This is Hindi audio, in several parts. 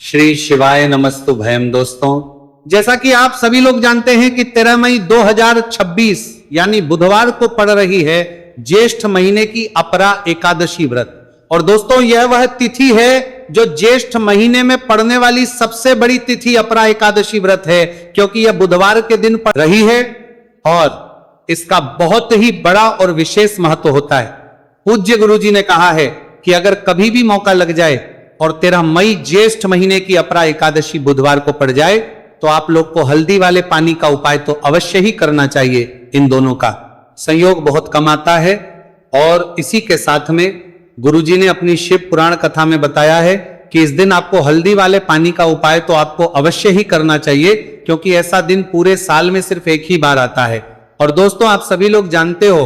श्री शिवाय नमस्तु भयम। दोस्तों, जैसा कि आप सभी लोग जानते हैं कि 13 मई 2026 यानी बुधवार को पड़ रही है ज्येष्ठ महीने की अपरा एकादशी व्रत। और दोस्तों, यह वह तिथि है जो ज्येष्ठ महीने में पड़ने वाली सबसे बड़ी तिथि अपरा एकादशी व्रत है, क्योंकि यह बुधवार के दिन पड़ रही है और इसका बहुत ही बड़ा और विशेष महत्व होता है। पूज्य गुरुजी ने कहा है कि अगर कभी भी मौका लग जाए और 13 मई ज्येष्ठ महीने की अपरा एकादशी बुधवार को पड़ जाए तो आप लोग को हल्दी वाले पानी का उपाय तो अवश्य ही करना चाहिए। इन दोनों का संयोग बहुत कम आता है। और इसी के साथ में गुरुजी ने अपनी शिव पुराण कथा में बताया है कि इस दिन आपको हल्दी वाले पानी का उपाय तो आपको अवश्य ही करना चाहिए, क्योंकि ऐसा दिन पूरे साल में सिर्फ एक ही बार आता है। और दोस्तों, आप सभी लोग जानते हो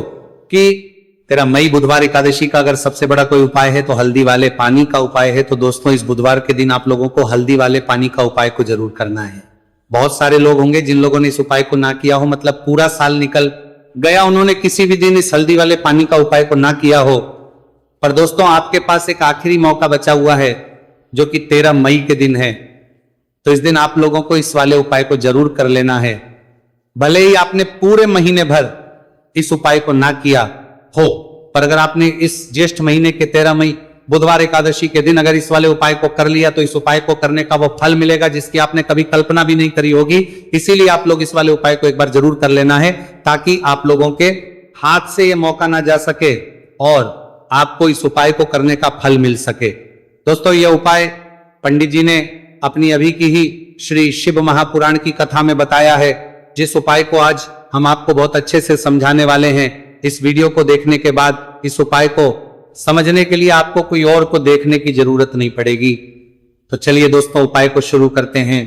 कि 13 मई बुधवार एकादशी का अगर सबसे बड़ा कोई उपाय है तो हल्दी वाले पानी का उपाय है। तो दोस्तों, इस बुधवार के दिन आप लोगों को हल्दी वाले पानी का उपाय को जरूर करना है। बहुत सारे लोग होंगे जिन लोगों ने इस उपाय को ना किया हो, मतलब पूरा साल निकल गया, उन्होंने किसी भी दिन इस हल्दी वाले पानी का उपाय को ना किया हो। पर दोस्तों, आपके पास एक आखिरी मौका बचा हुआ है जो कि 13 मई के दिन है। तो इस दिन आप लोगों को इस वाले उपाय को जरूर कर लेना है। भले ही आपने पूरे महीने भर इस उपाय को ना किया हो, पर अगर आपने इस ज्येष्ठ महीने के 13 मई बुधवार एकादशी के दिन अगर इस वाले उपाय को कर लिया तो इस उपाय को करने का वो फल मिलेगा जिसकी आपने कभी कल्पना भी नहीं करी होगी। इसीलिए आप लोग इस वाले उपाय को एक बार जरूर कर लेना है, ताकि आप लोगों के हाथ से ये मौका ना जा सके और आपको इस उपाय को करने का फल मिल सके। दोस्तों, यह उपाय पंडित जी ने अपनी अभी की ही श्री शिव महापुराण की कथा में बताया है, जिस उपाय को आज हम आपको बहुत अच्छे से समझाने वाले हैं। इस वीडियो को देखने के बाद इस उपाय को समझने के लिए आपको कोई और को देखने की जरूरत नहीं पड़ेगी। तो चलिए दोस्तों, उपाय को शुरू करते हैं।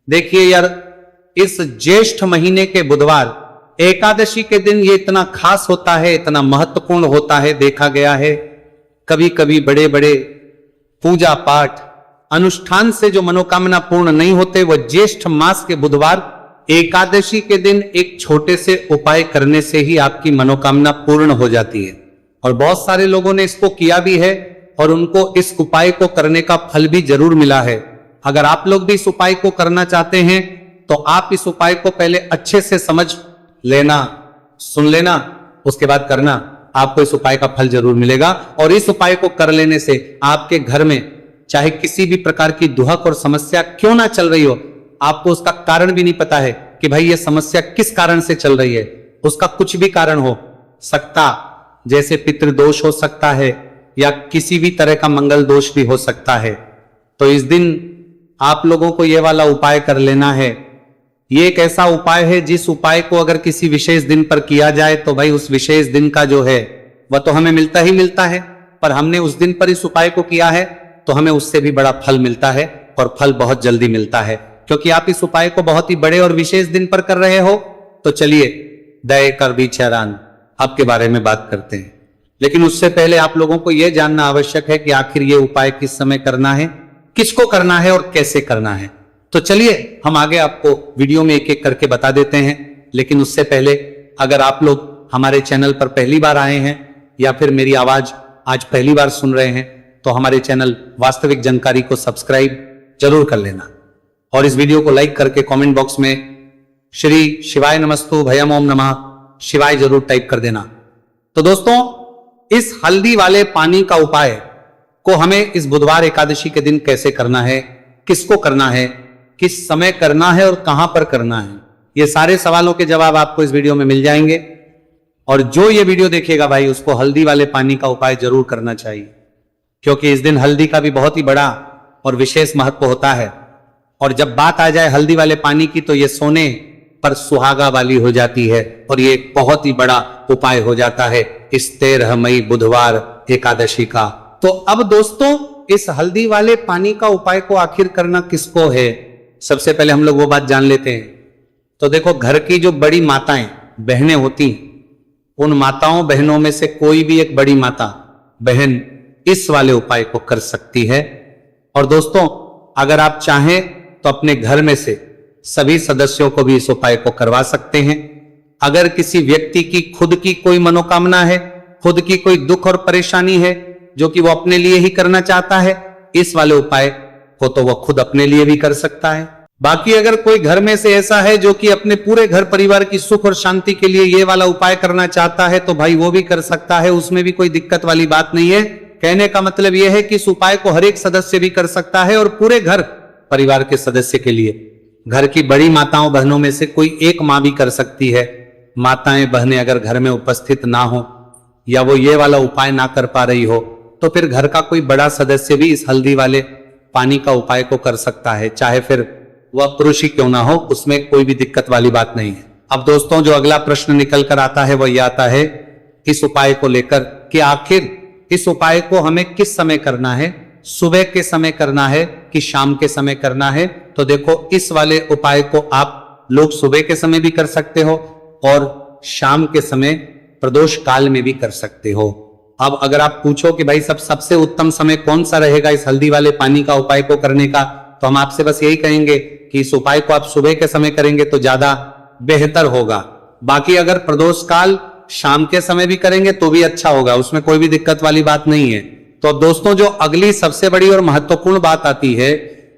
देखिए यार, इस ज्येष्ठ महीने के बुधवार एकादशी के दिन ये इतना खास होता है, इतना महत्वपूर्ण होता है। देखा गया है कभी कभी बड़े बड़े पूजा पाठ अनुष्ठान से जो मनोकामना पूर्ण नहीं होते, वह ज्येष्ठ मास के बुधवार एकादशी के दिन एक छोटे से उपाय करने से ही आपकी मनोकामना पूर्ण हो जाती है। और बहुत सारे लोगों ने इसको किया भी है और उनको इस उपाय को करने का फल भी जरूर मिला है। अगर आप लोग भी इस उपाय को करना चाहते हैं तो आप इस उपाय को पहले अच्छे से समझ लेना, सुन लेना, उसके बाद करना। आपको इस उपाय का फल जरूर मिलेगा। और इस उपाय को कर लेने से आपके घर में चाहे किसी भी प्रकार की दुहक और समस्या क्यों ना चल रही हो, आपको उसका कारण भी नहीं पता है कि भाई ये समस्या किस कारण से चल रही है, उसका कुछ भी कारण हो सकता, जैसे पितृदोष हो सकता है या किसी भी तरह का मंगल दोष भी हो सकता है। तो इस दिन आप लोगों को यह वाला उपाय कर लेना है। ये एक ऐसा उपाय है जिस उपाय को अगर किसी विशेष दिन पर किया जाए तो भाई उस विशेष दिन का जो है वह तो हमें मिलता ही मिलता है, पर हमने उस दिन पर इस उपाय को किया है तो हमें उससे भी बड़ा फल मिलता है, और फल बहुत जल्दी मिलता है, क्योंकि आप इस उपाय को बहुत ही बड़े और विशेष दिन पर कर रहे हो। तो चलिए दया कर विचारान आपके बारे में बात करते हैं। लेकिन उससे पहले आप लोगों को यह जानना आवश्यक है कि आखिर ये उपाय किस समय करना है, किसको करना है और कैसे करना है। तो चलिए हम आगे आपको वीडियो में एक एक करके बता देते हैं। लेकिन उससे पहले अगर आप लोग हमारे चैनल पर पहली बार आए हैं या फिर मेरी आवाज आज पहली बार सुन रहे हैं तो हमारे चैनल वास्तविक जानकारी को सब्सक्राइब जरूर कर लेना और इस वीडियो को लाइक करके कमेंट बॉक्स में श्री शिवाय नमस्तु भयम ओम नमः शिवाय जरूर टाइप कर देना। तो दोस्तों, इस हल्दी वाले पानी का उपाय को हमें इस बुधवार एकादशी के दिन कैसे करना है, किसको करना है, किस समय करना है और कहां पर करना है, ये सारे सवालों के जवाब आपको इस वीडियो में मिल जाएंगे। और जो ये वीडियो देखेगा भाई उसको हल्दी वाले पानी का उपाय जरूर करना चाहिए, क्योंकि इस दिन हल्दी का भी बहुत ही बड़ा और विशेष महत्व होता है। और जब बात आ जाए हल्दी वाले पानी की तो ये सोने पर सुहागा वाली हो जाती है और ये एक बहुत ही बड़ा उपाय हो जाता है इस 13 मई बुधवार एकादशी का। तो अब दोस्तों, इस हल्दी वाले पानी का उपाय को आखिर करना किसको है, सबसे पहले हम लोग वो बात जान लेते हैं। तो देखो, घर की जो बड़ी माताएं बहनें होती, उन माताओं बहनों में से कोई भी एक बड़ी माता बहन इस वाले उपाय को कर सकती है। और दोस्तों, अगर आप चाहें तो अपने घर में से सभी सदस्यों को भी इस उपाय को करवा सकते हैं। अगर किसी व्यक्ति की खुद की कोई मनोकामना है, खुद की कोई दुख और परेशानी है जो कि वो अपने लिए ही करना चाहता है, इस वाले उपाय को तो वह खुद अपने लिए भी कर सकता है। बाकी अगर कोई घर में से ऐसा है जो कि अपने पूरे घर परिवार की सुख और शांति के लिए ये वाला उपाय करना चाहता है तो भाई वो भी कर सकता है, उसमें भी कोई दिक्कत वाली बात नहीं है। कहने का मतलब यह है कि इस उपाय को हर एक सदस्य भी कर सकता है और पूरे घर परिवार के सदस्य के लिए, घर की बड़ी माताओं बहनों में से कोई एक मां भी कर सकती है। माताएं बहनें अगर घर में उपस्थित ना हो या वो ये वाला उपाय ना कर पा रही हो तो फिर घर का कोई बड़ा सदस्य भी इस हल्दी वाले पानी का उपाय को कर सकता है, चाहे फिर वह पुरुष ही क्यों ना हो, उसमें कोई भी दिक्कत वाली बात नहीं है। अब दोस्तों जो अगला प्रश्न निकल कर आता है वह यह आता है इस उपाय को लेकर कि आखिर इस उपाय को हमें किस समय करना है, सुबह के समय करना है कि शाम के समय करना है। तो देखो इस वाले उपाय को आप लोग सुबह के समय भी कर सकते हो और शाम के समय प्रदोष काल में भी कर सकते हो। अब अगर आप पूछो कि भाई सबसे उत्तम समय कौन सा रहेगा इस हल्दी वाले पानी का उपाय को करने का, तो हम आपसे बस यही कहेंगे कि इस उपाय को आप सुबह के समय करेंगे तो ज्यादा बेहतर होगा। बाकी अगर प्रदोष काल शाम के समय भी करेंगे तो भी अच्छा होगा, उसमें कोई भी दिक्कत वाली बात नहीं है। तो दोस्तों जो अगली सबसे बड़ी और महत्वपूर्ण बात आती है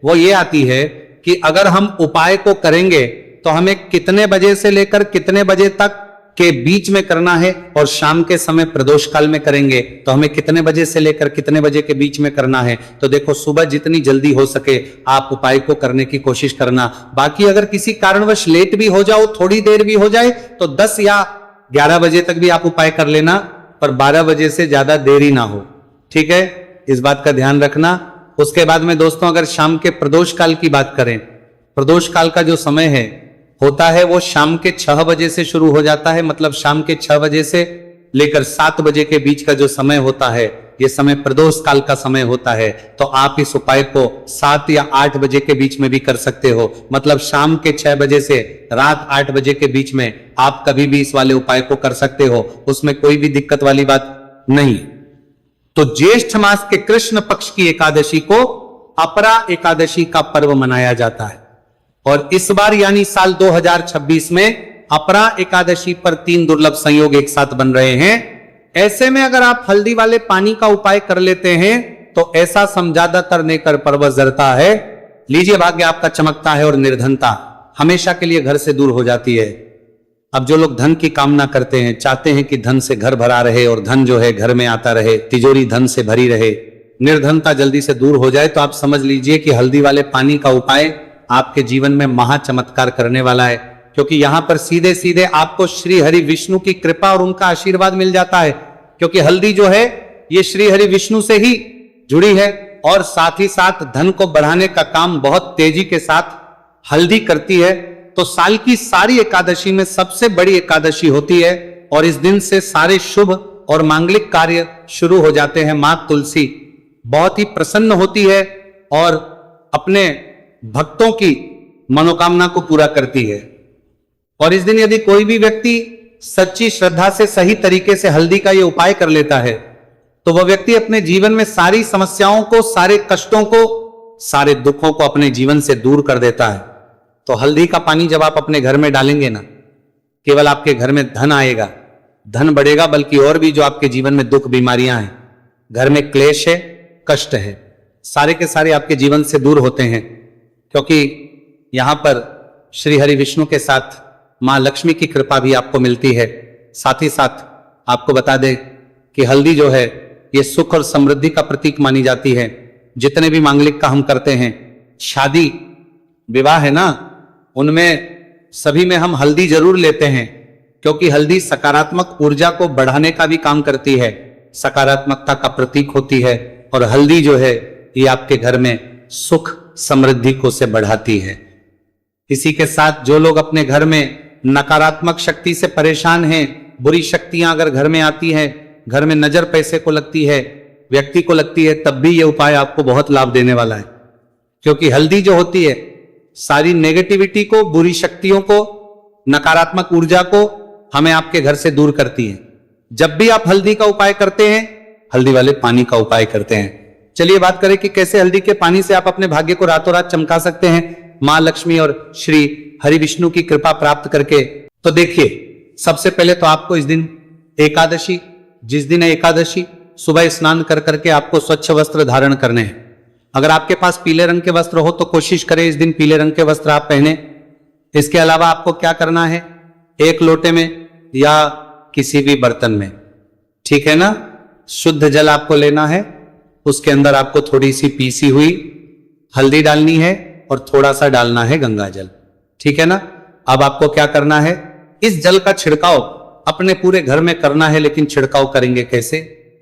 वो ये आती है कि अगर हम उपाय को करेंगे तो हमें कितने बजे से लेकर कितने बजे तक के बीच में करना है, और शाम के समय प्रदोष काल में करेंगे तो हमें कितने बजे से लेकर कितने बजे के बीच में करना है। तो देखो सुबह जितनी जल्दी हो सके आप उपाय को करने की कोशिश करना। बाकी अगर किसी कारणवश लेट भी हो जाओ, थोड़ी देर भी हो जाए तो 10 या 11 बजे तक भी आप उपाय कर लेना, पर 12 बजे से ज्यादा देरी ना हो, ठीक है, इस बात का ध्यान रखना। उसके बाद में दोस्तों अगर शाम के प्रदोष काल की बात करें, प्रदोष काल का जो समय है होता है वो शाम के 6 बजे से शुरू हो जाता है, मतलब शाम के 6 बजे से लेकर 7 बजे के बीच का जो समय होता है ये समय प्रदोष काल का समय होता है। तो आप इस उपाय को 7 या 8 बजे के बीच में भी कर सकते हो, मतलब शाम के 6 बजे से रात 8 बजे के बीच में आप कभी भी इस वाले उपाय को कर सकते हो, उसमें कोई भी दिक्कत वाली बात नहीं। तो ज्येष्ठ मास के कृष्ण पक्ष की एकादशी को अपरा एकादशी का पर्व मनाया जाता है और इस बार यानी साल 2026 में अपरा एकादशी पर 3 दुर्लभ संयोग एक साथ बन रहे हैं। ऐसे में अगर आप हल्दी वाले पानी का उपाय कर लेते हैं तो ऐसा समझादा करने कर पर्व जरता है, लीजिए भाग्य आपका चमकता है और निर्धनता हमेशा के लिए घर से दूर हो जाती है। अब जो लोग धन की कामना करते हैं, चाहते हैं कि धन से घर भरा रहे और धन जो है घर में आता रहे, तिजोरी धन से भरी रहे, निर्धनता जल्दी से दूर हो जाए, तो आप समझ लीजिए कि हल्दी वाले पानी का उपाय आपके जीवन में महा चमत्कार करने वाला है। क्योंकि यहां पर सीधे सीधे आपको श्री हरि विष्णु की कृपा और उनका आशीर्वाद मिल जाता है, क्योंकि हल्दी जो है ये श्री हरि विष्णु से ही जुड़ी है और साथ ही साथ धन को बढ़ाने का काम बहुत तेजी के साथ हल्दी करती है। तो साल की सारी एकादशी में सबसे बड़ी एकादशी होती है और इस दिन से सारे शुभ और मांगलिक कार्य शुरू हो जाते हैं। मां तुलसी बहुत ही प्रसन्न होती है और अपने भक्तों की मनोकामना को पूरा करती है। और इस दिन यदि कोई भी व्यक्ति सच्ची श्रद्धा से सही तरीके से हल्दी का ये उपाय कर लेता है तो वह व्यक्ति अपने जीवन में सारी समस्याओं को, सारे कष्टों को, सारे दुखों को अपने जीवन से दूर कर देता है। तो हल्दी का पानी जब आप अपने घर में डालेंगे ना, केवल आपके घर में धन आएगा, धन बढ़ेगा, बल्कि और भी जो आपके जीवन में दुख बीमारियां हैं, घर में क्लेश है, कष्ट है, सारे के सारे आपके जीवन से दूर होते हैं। क्योंकि यहां पर श्री हरि विष्णु के साथ मां लक्ष्मी की कृपा भी आपको मिलती है। साथ ही साथ आपको बता दें कि हल्दी जो है ये सुख और समृद्धि का प्रतीक मानी जाती है। जितने भी मांगलिक का हम करते हैं, शादी विवाह है ना, उनमें सभी में हम हल्दी जरूर लेते हैं, क्योंकि हल्दी सकारात्मक ऊर्जा को बढ़ाने का भी काम करती है, सकारात्मकता का प्रतीक होती है। और हल्दी जो है ये आपके घर में सुख समृद्धि को से बढ़ाती है। इसी के साथ जो लोग अपने घर में नकारात्मक शक्ति से परेशान हैं, बुरी शक्तियां अगर घर में आती हैं, घर में नजर पैसे को लगती है, व्यक्ति को लगती है, तब भी ये उपाय आपको बहुत लाभ देने वाला है। क्योंकि हल्दी जो होती है सारी नेगेटिविटी को, बुरी शक्तियों को, नकारात्मक ऊर्जा को हमें आपके घर से दूर करती है। जब भी आप हल्दी का उपाय करते हैं, हल्दी वाले पानी का उपाय करते हैं। चलिए बात करें कि कैसे हल्दी के पानी से आप अपने भाग्य को रातों रात चमका सकते हैं, मां लक्ष्मी और श्री हरि विष्णु की कृपा प्राप्त करके। तो देखिए, सबसे पहले तो आपको इस दिन एकादशी, जिस दिन है एकादशी, सुबह स्नान कर करके आपको स्वच्छ वस्त्र धारण करने हैं। अगर आपके पास पीले रंग के वस्त्र हो तो कोशिश करें इस दिन पीले रंग के वस्त्र आप पहने। इसके अलावा आपको क्या करना है, एक लोटे में या किसी भी बर्तन में, ठीक है ना, शुद्ध जल आपको लेना है। उसके अंदर आपको थोड़ी सी पीसी हुई हल्दी डालनी है और थोड़ा सा डालना है गंगा जल, ठीक है ना। अब आपको क्या करना है, इस जल का छिड़काव अपने पूरे घर में करना है। लेकिन छिड़काव करेंगे कैसे?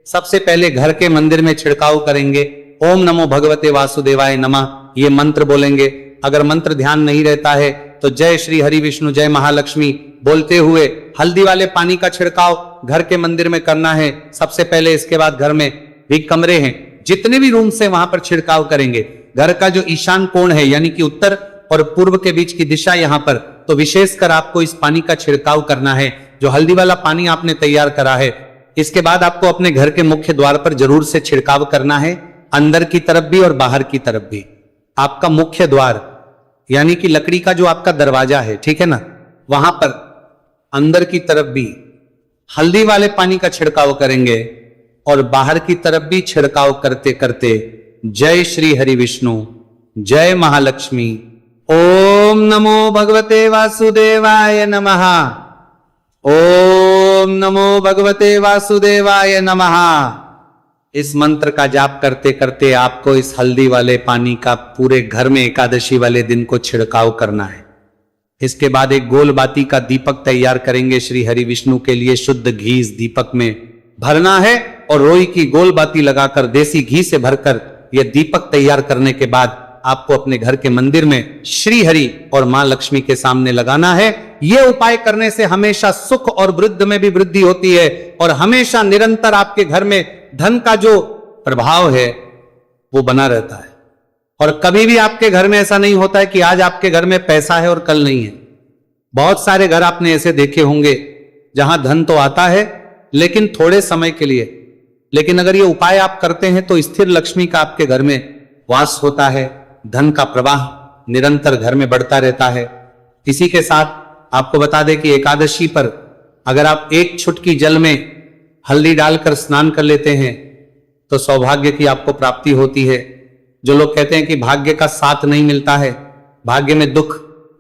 सबसे पहले घर के मंदिर में छिड़काव करेंगे। ओम नमो भगवते वासुदेवाय नमः, ये मंत्र बोलेंगे। अगर मंत्र ध्यान नहीं रहता है तो जय श्री हरि विष्णु जय महालक्ष्मी बोलते हुए हल्दी वाले पानी का छिड़काव घर के मंदिर में करना है सबसे पहले। इसके बाद घर में भी कमरे हैं, जितने भी रूम से वहां पर छिड़काव करेंगे। घर का जो ईशान कोण है यानी कि उत्तर और पूर्व के बीच की दिशा यहां पर, तो विशेषकर आपको इस पानी का छिड़काव करना है, जो हल्दी वाला पानी आपने तैयार करा है। इसके बाद आपको अपने घर के मुख्य द्वार पर जरूर से छिड़काव करना है, अंदर की तरफ भी और बाहर की तरफ भी। आपका मुख्य द्वार यानी कि लकड़ी का जो आपका दरवाजा है, ठीक है ना, वहां पर अंदर की तरफ भी हल्दी वाले पानी का छिड़काव करेंगे और बाहर की तरफ भी छिड़काव करते करते जय श्री हरि विष्णु जय महालक्ष्मी ओम नमो भगवते वासुदेवाय नमः, ओम नमो भगवते वासुदेवाय नमः। इस मंत्र का जाप करते करते आपको इस हल्दी वाले पानी का पूरे घर में एकादशी वाले दिन को छिड़काव करना है। इसके बाद एक गोल बाती का दीपक तैयार करेंगे श्री हरि विष्णु के लिए। शुद्ध घी इस दीपक में भरना है और रोई की गोल बाती लगाकर देसी घी से भरकर यह दीपक तैयार करने के बाद आपको अपने घर के मंदिर में श्री हरि और मां लक्ष्मी के सामने लगाना है। यह उपाय करने से हमेशा सुख और वृद्धि में भी वृद्धि होती है और हमेशा निरंतर आपके घर में धन का जो प्रभाव है वो बना रहता है। और कभी भी आपके घर में ऐसा नहीं होता है कि आज आपके घर में पैसा है और कल नहीं है। बहुत सारे घर आपने ऐसे देखे होंगे जहां धन तो आता है लेकिन थोड़े समय के लिए, लेकिन अगर ये उपाय आप करते हैं तो स्थिर लक्ष्मी का आपके घर में वास होता है, धन का प्रवाह निरंतर घर में बढ़ता रहता है। इसी के साथ आपको बता दें कि एकादशी पर अगर आप एक चुटकी जल में हल्दी डालकर स्नान कर लेते हैं तो सौभाग्य की आपको प्राप्ति होती है। जो लोग कहते हैं कि भाग्य का साथ नहीं मिलता है, भाग्य में दुख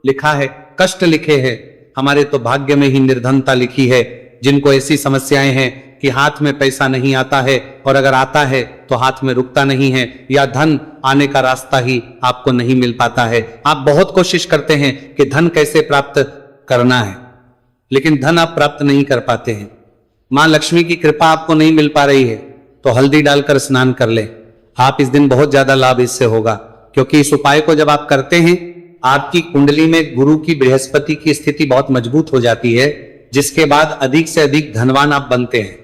लिखा है, कष्ट लिखे हैं, हमारे तो भाग्य में ही निर्धनता लिखी है। जिनको ऐसी समस्याएं हैं कि हाथ में पैसा नहीं आता है और अगर आता है तो हाथ में रुकता नहीं है या धन आने का रास्ता ही आपको नहीं मिल पाता है। आप बहुत कोशिश करते हैं कि धन कैसे प्राप्त करना है लेकिन धन आप प्राप्त नहीं कर पाते हैं। मां लक्ष्मी की कृपा आपको नहीं मिल पा रही है तो हल्दी डालकर स्नान कर ले। आप इस दिन बहुत ज्यादा लाभ इससे होगा, क्योंकि इस उपाय को जब आप करते हैं आपकी कुंडली में गुरु की बृहस्पति की स्थिति बहुत मजबूत हो जाती है, जिसके बाद अधिक से अधिक धनवान आप बनते हैं।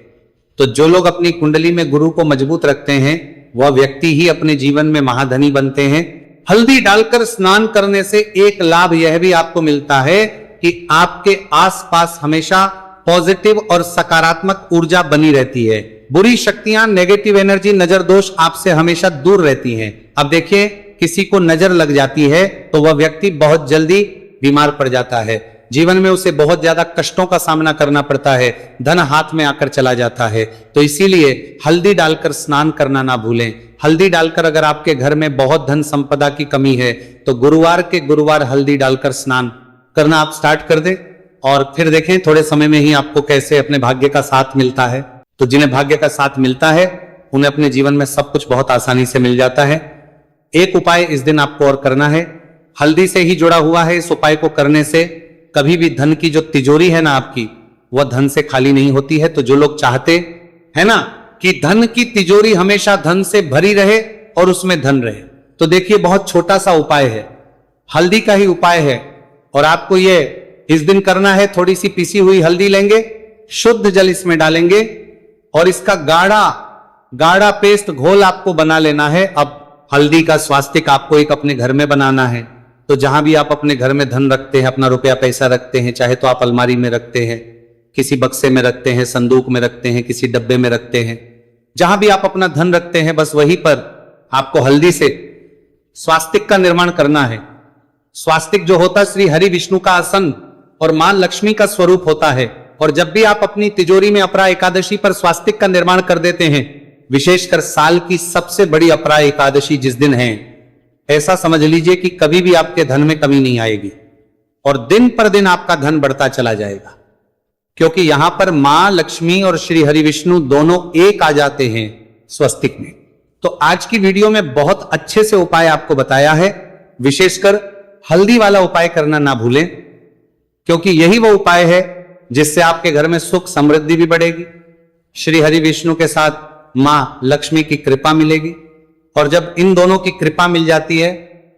तो जो लोग अपनी कुंडली में गुरु को मजबूत रखते हैं वह व्यक्ति ही अपने जीवन में महाधनी बनते हैं। हल्दी डालकर स्नान करने से एक लाभ यह भी आपको मिलता है कि आपके आसपास हमेशा पॉजिटिव और सकारात्मक ऊर्जा बनी रहती है। बुरी शक्तियां, नेगेटिव एनर्जी, नजर दोष आपसे हमेशा दूर रहती हैं। अब देखिए, किसी को नजर लग जाती है तो वह व्यक्ति बहुत जल्दी बीमार पड़ जाता है, जीवन में उसे बहुत ज्यादा कष्टों का सामना करना पड़ता है, धन हाथ में आकर चला जाता है। तो इसीलिए हल्दी डालकर स्नान करना ना भूलें। हल्दी डालकर अगर आपके घर में बहुत धन संपदा की कमी है तो गुरुवार के गुरुवार हल्दी डालकर स्नान करना आप स्टार्ट कर दें और फिर देखें थोड़े समय में ही आपको कैसे अपने भाग्य का साथ मिलता है। तो जिन्हें भाग्य का साथ मिलता है उन्हें अपने जीवन में सब कुछ बहुत आसानी से मिल जाता है। एक उपाय इस दिन आपको और करना है, हल्दी से ही जुड़ा हुआ है। इस उपाय को करने से कभी भी धन की जो तिजोरी है ना आपकी, वह धन से खाली नहीं होती है। तो जो लोग चाहते है ना कि धन की तिजोरी हमेशा धन से भरी रहे और उसमें धन रहे, तो देखिए बहुत छोटा सा उपाय है, हल्दी का ही उपाय है। और आपको ये इस दिन करना है, थोड़ी सी पिसी हुई हल्दी लेंगे, शुद्ध जल इसमें डालेंगे और इसका गाढ़ा पेस्ट घोल आपको बना लेना है। अब हल्दी का स्वास्तिक आपको एक अपने घर में बनाना है। तो जहां भी आप अपने घर में धन रखते हैं, अपना रुपया पैसा रखते हैं, चाहे तो आप अलमारी में रखते हैं, किसी बक्से में रखते हैं, संदूक में रखते हैं, किसी डब्बे में रखते हैं, जहां भी आप अपना धन रखते हैं बस वहीं पर आपको हल्दी से स्वास्तिक का निर्माण करना है। स्वास्तिक जो होता है श्री हरि विष्णु का आसन और मां लक्ष्मी का स्वरूप होता है। और जब भी आप अपनी तिजोरी में अपरा एकादशी पर स्वास्तिक का निर्माण कर देते हैं, विशेषकर साल की सबसे बड़ी अपरा एकादशी जिस दिन है, ऐसा समझ लीजिए कि कभी भी आपके धन में कमी नहीं आएगी और दिन पर दिन आपका धन बढ़ता चला जाएगा, क्योंकि यहां पर मां लक्ष्मी और श्री हरि विष्णु दोनों एक आ जाते हैं स्वस्तिक में। तो आज की वीडियो में बहुत अच्छे से उपाय आपको बताया है। विशेषकर हल्दी वाला उपाय करना ना भूलें, क्योंकि यही वो उपाय है जिससे आपके घर में सुख समृद्धि भी बढ़ेगी, श्री हरि विष्णु के साथ मां लक्ष्मी की कृपा मिलेगी, और जब इन दोनों की कृपा मिल जाती है,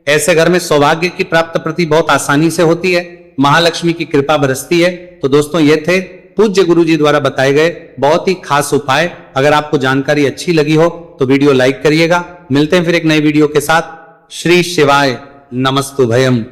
ऐसे घर में सौभाग्य की प्राप्ति बहुत आसानी से होती है, महालक्ष्मी की कृपा बरसती है। तो दोस्तों, ये थे पूज्य गुरु जी द्वारा बताए गए बहुत ही खास उपाय। अगर आपको जानकारी अच्छी लगी हो तो वीडियो लाइक करिएगा। मिलते हैं फिर एक नई वीडियो के साथ। श्री शिवाय नमस्तुभयम्।